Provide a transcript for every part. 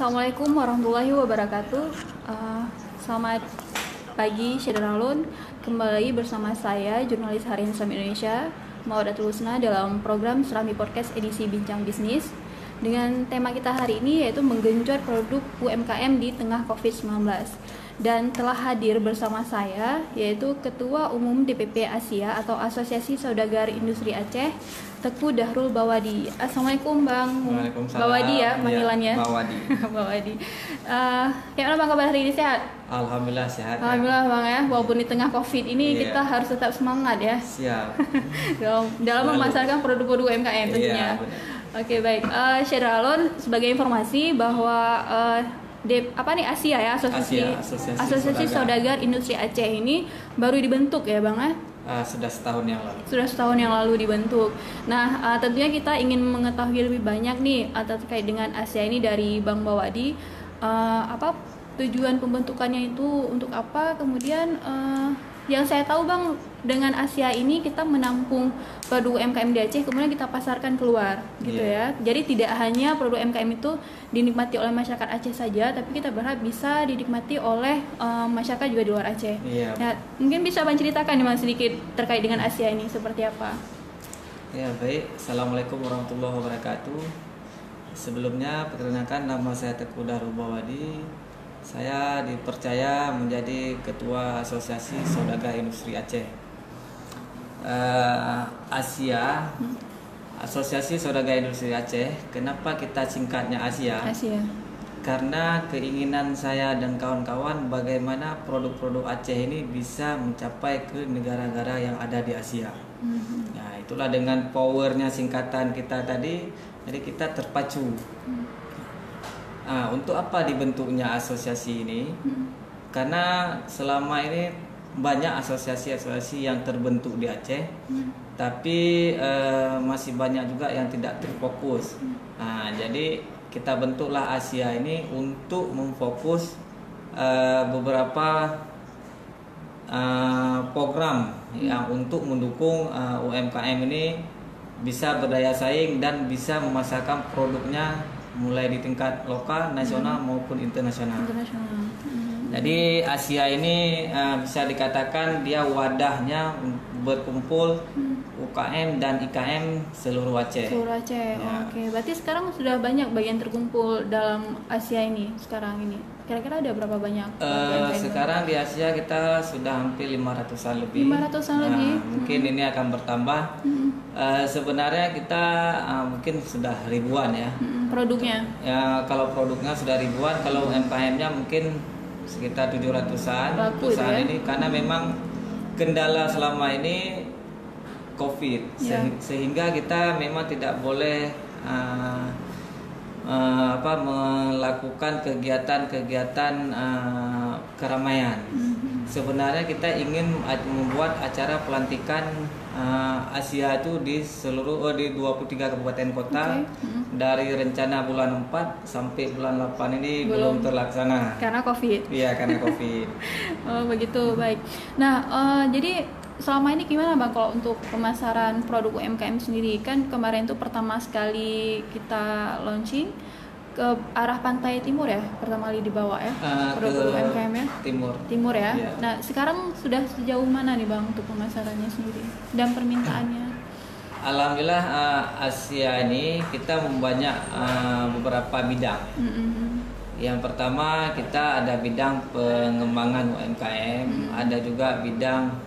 Assalamualaikum warahmatullahi wabarakatuh. Selamat pagi Syederalun. Kembali bersama saya jurnalis Harian Islam Indonesia Maudatul Husna dalam program Serami Podcast edisi Bincang Bisnis. Dengan tema kita hari ini yaitu menggenjot produk UMKM di tengah COVID-19. Dan telah hadir bersama saya yaitu Ketua Umum DPP Asia atau Asosiasi Saudagar Industri Aceh, Teguh Dahrul Bawadi. Assalamualaikum Bang. Waalaikumsalam. Bawadi ya panggilannya. Bawadi. Bawadi. Gimana Bang kabar hari ini, sehat? Alhamdulillah sehat. Alhamdulillah Bang ya. Walaupun di tengah Covid ini kita harus tetap semangat ya. Siap. dalam memasarkan produk-produk UMKM tentunya. Iya, benar. Oke baik. Syederalun sebagai informasi bahwa Asia ya, Asosiasi Saudagar Industri Aceh ini baru dibentuk ya Bang ya? Sudah setahun yang lalu. Sudah setahun yang lalu dibentuk. Nah, tentunya kita ingin mengetahui lebih banyak nih terkait dengan Asia ini dari Bang Bawadi. Apa tujuan pembentukannya itu untuk apa? Kemudian yang saya tahu Bang, dengan Asia ini kita menampung produk UMKM di Aceh kemudian kita pasarkan keluar gitu ya. Jadi tidak hanya produk UMKM itu dinikmati oleh masyarakat Aceh saja, tapi kita berharap bisa dinikmati oleh masyarakat juga di luar Aceh. Nah, mungkin bisa Bang ceritakan nih Bang sedikit terkait dengan Asia ini seperti apa? Ya baik. Assalamualaikum warahmatullahi wabarakatuh. Sebelumnya perkenalkan, nama saya Teguh Dahrul Bawadi. Saya dipercaya menjadi Ketua Asosiasi Saudagar Industri Aceh. Asosiasi Saudagar Industri Aceh. Kenapa kita singkatnya Asia? Karena keinginan saya dan kawan-kawan bagaimana produk-produk Aceh ini bisa mencapai ke negara-negara yang ada di Asia. Nah, itulah dengan powernya singkatan kita tadi, jadi kita terpacu. Untuk apa dibentuknya asosiasi ini? Karena selama ini banyak asosiasi-asosiasi yang terbentuk di Aceh, tapi masih banyak juga yang tidak terfokus. Jadi kita bentuklah Asia ini untuk memfokus beberapa program yang untuk mendukung UMKM ini bisa berdaya saing dan bisa memasarkan produknya mulai di tingkat lokal, nasional maupun internasional. Jadi Asia ini bisa dikatakan dia wadahnya berkumpul UKM dan IKM seluruh Aceh. Seluruh Aceh. Ya. Oke, berarti sekarang sudah banyak bagian terkumpul dalam Asia ini sekarang ini. Kira-kira ada berapa banyak? Sekarang di Asia kita sudah hampir 500-an lebih. 500-an lebih. Mungkin ini akan bertambah. Sebenarnya kita mungkin sudah ribuan ya. Produknya? Ya, kalau produknya sudah ribuan, kalau UMKM-nya mungkin sekitar 700-an. Bagus ya? Ini karena memang kendala selama ini COVID, sehingga kita memang tidak boleh melakukan kegiatan-kegiatan keramaian. Sebenarnya kita ingin membuat acara pelantikan Asia itu di seluruh di 23 kabupaten kota. Dari rencana bulan 4 sampai bulan 8 ini belum terlaksana karena COVID. Iya, karena COVID. Oh, begitu. Baik. Nah, jadi selama ini gimana Bang kalau untuk pemasaran produk UMKM sendiri? Kan kemarin tuh pertama sekali kita launching ke arah pantai timur ya, pertama kali dibawa ya produk UMKM ya. Timur ya. Yeah. Nah, sekarang sudah sejauh mana nih Bang untuk pemasarannya sendiri dan permintaannya? Alhamdulillah Asia ini kita membanyak beberapa bidang. Yang pertama kita ada bidang pengembangan UMKM, ada juga bidang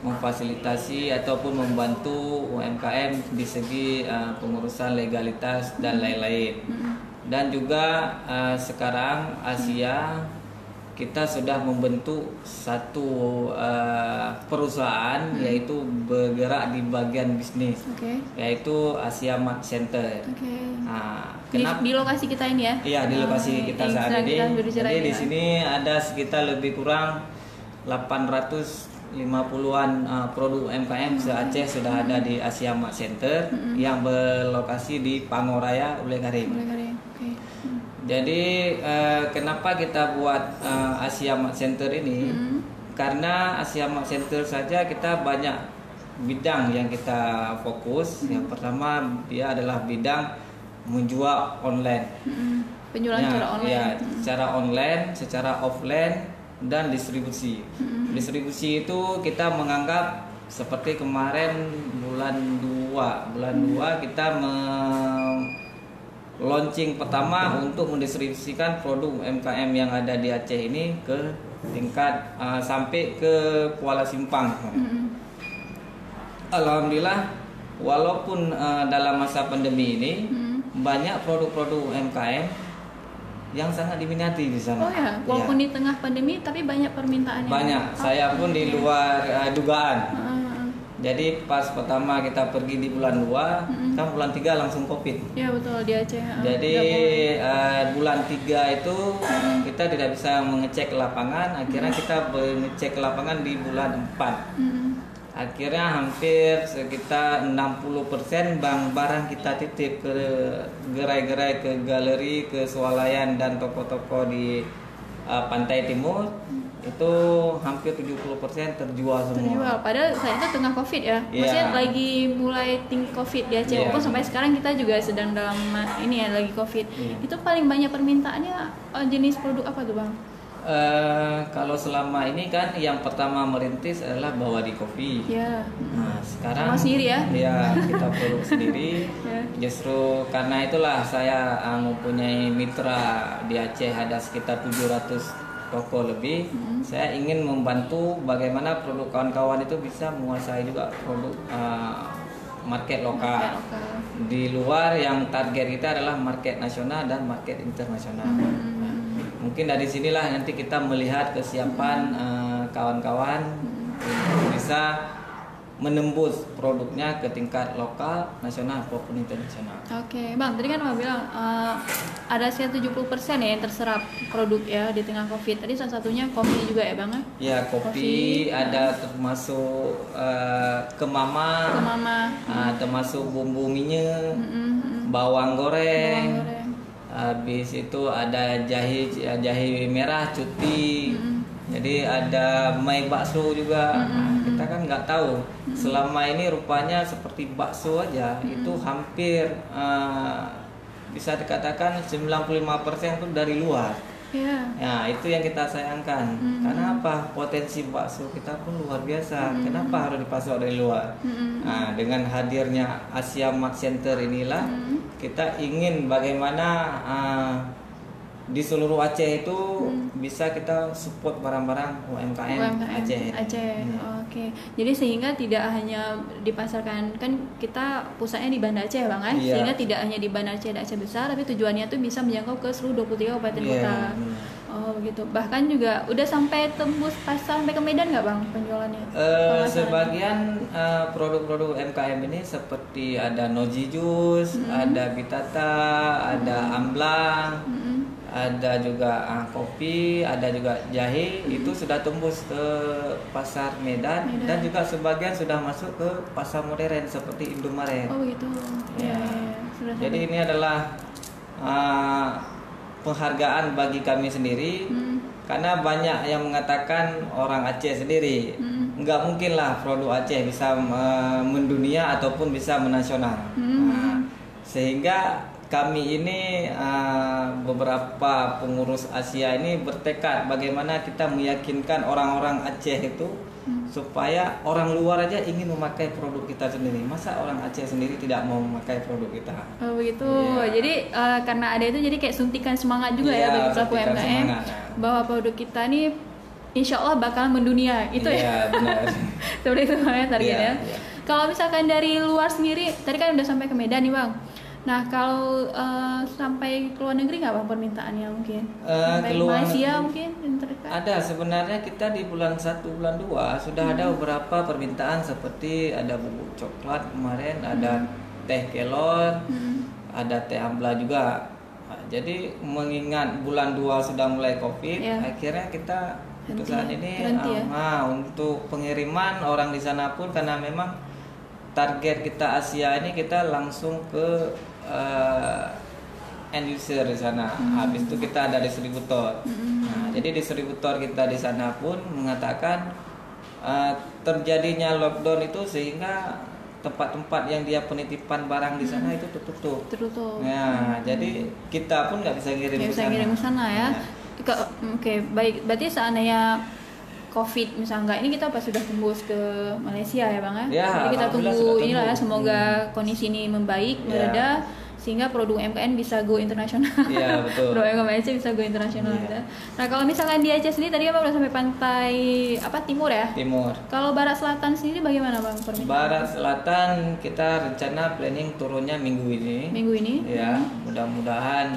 memfasilitasi ataupun membantu UMKM di segi pengurusan legalitas dan lain-lain. Dan juga sekarang Asia kita sudah membentuk satu perusahaan yaitu bergerak di bagian bisnis, yaitu Asia Mart Center. Di lokasi kita ini ya? Iya, di lokasi kita saat ini. Jadi di sini ada sekitar lebih kurang 850-an produk UMKM se-Aceh sudah ada di Asia Mart Center yang berlokasi di Pangoraya, Ulekarim. Jadi kenapa kita buat Asia Mart Center ini? Karena Asia Mart Center saja kita banyak bidang yang kita fokus. Yang pertama dia adalah bidang menjual online. Penjualan secara online. Ya, secara online, secara offline, dan distribusi. Distribusi itu kita menganggap seperti kemarin bulan 2 kita launching pertama untuk mendistribusikan produk UMKM yang ada di Aceh ini ke tingkat sampai ke Kuala Simpang. Alhamdulillah, walaupun dalam masa pandemi ini banyak produk-produk UMKM yang sangat diminati di sana. Oh ya, walaupun di tengah pandemi tapi banyak permintaannya. Banyak, saya pun di luar dugaan. Jadi pas pertama kita pergi di bulan 2, kan bulan 3 langsung Covid. Ya betul, di Aceh. Jadi bulan 3 itu kita tidak bisa mengecek lapangan, akhirnya kita mengecek lapangan di bulan 4. Akhirnya hampir sekitar 60% barang kita titip ke gerai-gerai, ke galeri, ke swalayan dan toko-toko di Pantai Timur. Itu hampir 70% terjual semua. Terjual. Padahal saya itu tengah Covid ya. Maksudnya lagi mulai tinggi Covid di Aceh. Walaupun sampai sekarang kita juga sedang dalam ini ya, lagi Covid. Itu paling banyak permintaannya jenis produk apa tuh, Bang? Kalau selama ini kan yang pertama merintis adalah Bawadi Kopi. Ya. Nah, sekarang sama sendiri ya? Ya, kita produk sendiri. Justru karena itulah saya mempunyai mitra di Aceh, ada sekitar 700 toko lebih. Saya ingin membantu bagaimana produk kawan-kawan itu bisa menguasai juga produk market lokal. Di luar yang target kita adalah market nasional dan market internasional. Mungkin dari sinilah nanti kita melihat kesiapan kawan-kawan untuk bisa menembus produknya ke tingkat lokal, nasional maupun internasional. Oke, Bang, tadi kan Bang bilang ada sekitar 70% ya yang terserap produk ya di tengah Covid. Tadi salah satunya kopi juga ya, Bang? Ya, kopi ada termasuk kemama, termasuk bumbu minyak, bawang goreng. Habis itu ada jahe merah cuti. Jadi ada mie bakso juga. Kita kan nggak tahu. Selama ini rupanya seperti bakso aja itu hampir bisa dikatakan 95% itu dari luar. Ya, itu yang kita sayangkan. Karena apa? Potensi bakso kita pun luar biasa. Kenapa harus dipasok dari luar? Nah, dengan hadirnya Asia Mart Center inilah kita ingin bagaimana di seluruh Aceh itu bisa kita support barang-barang UMKM Aceh. Oke. Jadi sehingga tidak hanya dipasarkan, kan kita pusatnya di Banda Aceh, Bang, kan? Sehingga tidak hanya di Banda Aceh dan Aceh besar, tapi tujuannya tuh bisa menjangkau ke seluruh 23 kabupaten kota. Oh begitu. Bahkan juga udah sampai tembus pasar sampai ke Medan nggak, Bang, penjualannya? Sebagian produk-produk UMKM ini seperti ada Noji Jus, ada Bitata, ada Amblang, ada juga kopi, ada juga jahe. Itu sudah tembus ke pasar Medan. Dan juga sebagian sudah masuk ke pasar modern seperti Indomaret. Oh gitu. Ya. Jadi ini adalah penghargaan bagi kami sendiri, karena banyak yang mengatakan orang Aceh sendiri nggak mungkin lah produk Aceh bisa mendunia ataupun bisa menasional. Sehingga kami ini beberapa pengurus Asia ini bertekad bagaimana kita meyakinkan orang-orang Aceh itu supaya orang luar aja ingin memakai produk kita sendiri. Masa orang Aceh sendiri tidak mau memakai produk kita? Oh begitu. Jadi karena ada itu jadi kayak suntikan semangat juga ya bagi pelaku UMKM bahwa produk kita nih insya Allah bakal mendunia. Itu ya. Benar. Seperti itu ya targetnya. Kalau misalkan dari luar sendiri, tadi kan udah sampai ke Medan nih, Bang. Nah kalau sampai ke luar negeri nggak, Bang, permintaannya mungkin? Sampai Malaysia mungkin? Ada, sebenarnya kita di bulan 1, bulan 2 sudah ada beberapa permintaan seperti ada bubuk coklat kemarin, ada teh kelor, ada teh ambla juga. Nah, jadi mengingat bulan 2 sudah mulai Covid, akhirnya kita untuk saat ini untuk pengiriman orang di sana pun karena memang target kita Asia ini kita langsung ke end user di sana. Habis itu kita ada distributor. Nah, jadi distributor kita di sana pun mengatakan terjadinya lockdown itu sehingga tempat-tempat yang dia penitipan barang di sana itu tertutup. Tertutup. Nah, jadi kita pun nggak bisa ngirim Nggak ke bisa sana. ngirim ke sana ya. Oke, baik. Berarti seandainya COVID misalnya ini kita pas sudah tembus ke Malaysia ya Bang ya. Ya, Jadi kita alhamdulillah tunggu sudah inilah ya, tembus. semoga kondisi ini membaik, Ya. mereda sehingga produk UMKM bisa go internasional. Iya, betul. Produk UMKM Aceh bisa go internasional Iya. ya. Nah, kalau misalkan di Aceh sendiri tadi Bang udah sampai pantai timur ya? Timur. Kalau barat selatan sendiri bagaimana Bang permintaan? Barat Selatan kita rencana planning turunnya minggu ini. Minggu ini? Ya, mudah-mudahan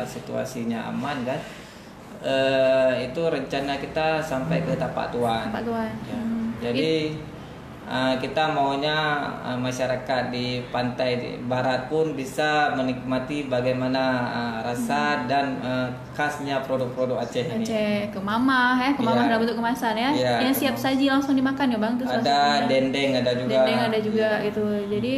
situasinya aman kan. Itu rencana kita sampai ke Tapak Tuan. Pak Tuan. Ya. Jadi kita maunya masyarakat di pantai barat pun bisa menikmati bagaimana rasa dan khasnya produk-produk Aceh ini. Aceh ke Mamah ya, ke Mamah Iya. dalam bentuk kemasan ya. Iya, Yang ke siap Mamah. saji langsung dimakan ya Bang, itu salah Ada satunya. dendeng, ada juga. Dendeng ada juga Iya. gitu. Jadi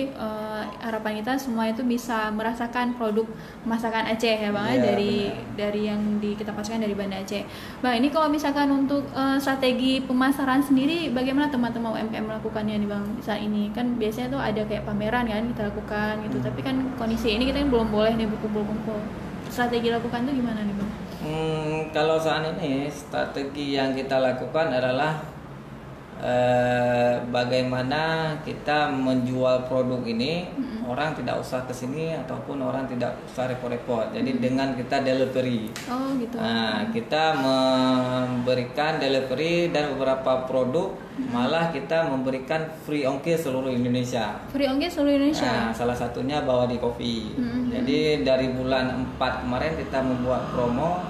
harapan kita semua itu bisa merasakan produk masakan Aceh ya Bang ya, Iya, dari yang kita pasarkan dari Banda Aceh. Bang, ini kalau misalkan untuk strategi pemasaran sendiri bagaimana teman-teman UMKM melakukannya nih Bang saat ini? Kan biasanya tuh ada kayak pameran kan kita lakukan gitu. Tapi kan kondisi ini kita kan belum boleh nih berkumpul-kumpul. Strategi lakukan tuh gimana nih Bang? Kalau saat ini strategi yang kita lakukan adalah bagaimana kita menjual produk ini, orang tidak usah kesini ataupun orang tidak usah repot-repot. Jadi dengan kita delivery. Oh gitu. Nah, kita memberikan delivery dan beberapa produk malah kita memberikan free ongkir seluruh Indonesia. Free ongkir seluruh Indonesia. Nah, salah satunya bawa di kopi. Jadi dari bulan 4 kemarin kita membuat promo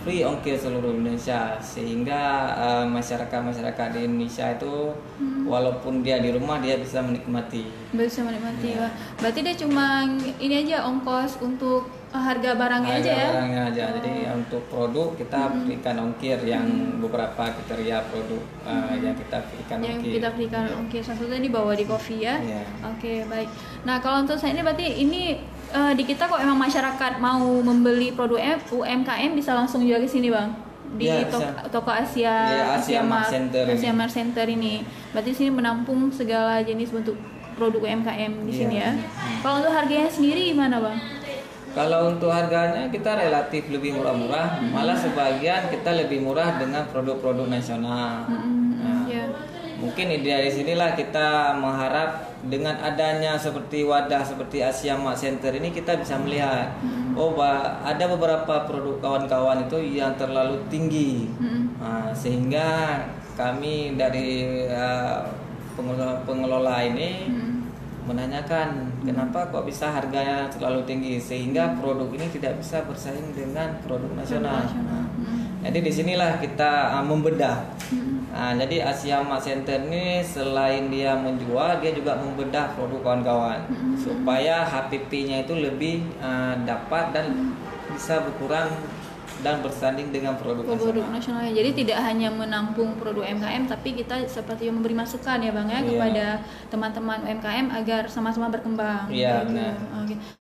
free ongkir seluruh Indonesia, sehingga masyarakat di Indonesia itu walaupun dia di rumah dia bisa menikmati. Bisa menikmati. Ya. Wah, berarti dia cuma ini aja ongkos untuk harga barangnya aja ya. Barangnya aja. Jadi untuk produk kita berikan ongkir yang beberapa kriteria produk yang kita berikan Yang ongkir. kita berikan ongkir satu tadi bawa di kopi ya. Iya. Oke, baik. Nah, kalau untuk saya ini berarti ini di kita kok emang masyarakat mau membeli produk UMKM bisa langsung jual ke sini Bang, di Ya, toko Asia, Iya, Asia Mart Center ini. Asia Mart Center ini. Berarti sini menampung segala jenis bentuk produk UMKM di Iya. sini ya. Kalau untuk harganya sendiri gimana Bang? Kalau untuk harganya kita relatif lebih murah-murah, malah sebagian kita lebih murah dengan produk-produk nasional. Nah, Ya. mungkin dari sinilah kita mengharap dengan adanya seperti wadah seperti Asia Mart Center ini kita bisa melihat ada beberapa produk kawan-kawan itu yang terlalu tinggi. Nah, sehingga kami dari pengelola ini menanyakan kenapa kok bisa harganya terlalu tinggi, sehingga produk ini tidak bisa bersaing dengan produk nasional. Jadi disinilah kita membedah. Nah, jadi Asia Mart Center ini selain dia menjual, dia juga membedah produk kawan-kawan supaya HPP-nya itu lebih dapat dan bisa berkurang dan bersanding dengan produk nasional. Jadi tidak hanya menampung produk UMKM, tapi kita seperti memberi masukan ya Bang ya, Iya. kepada teman-teman UMKM agar sama-sama berkembang. Iya, Gitu. benar. Oke.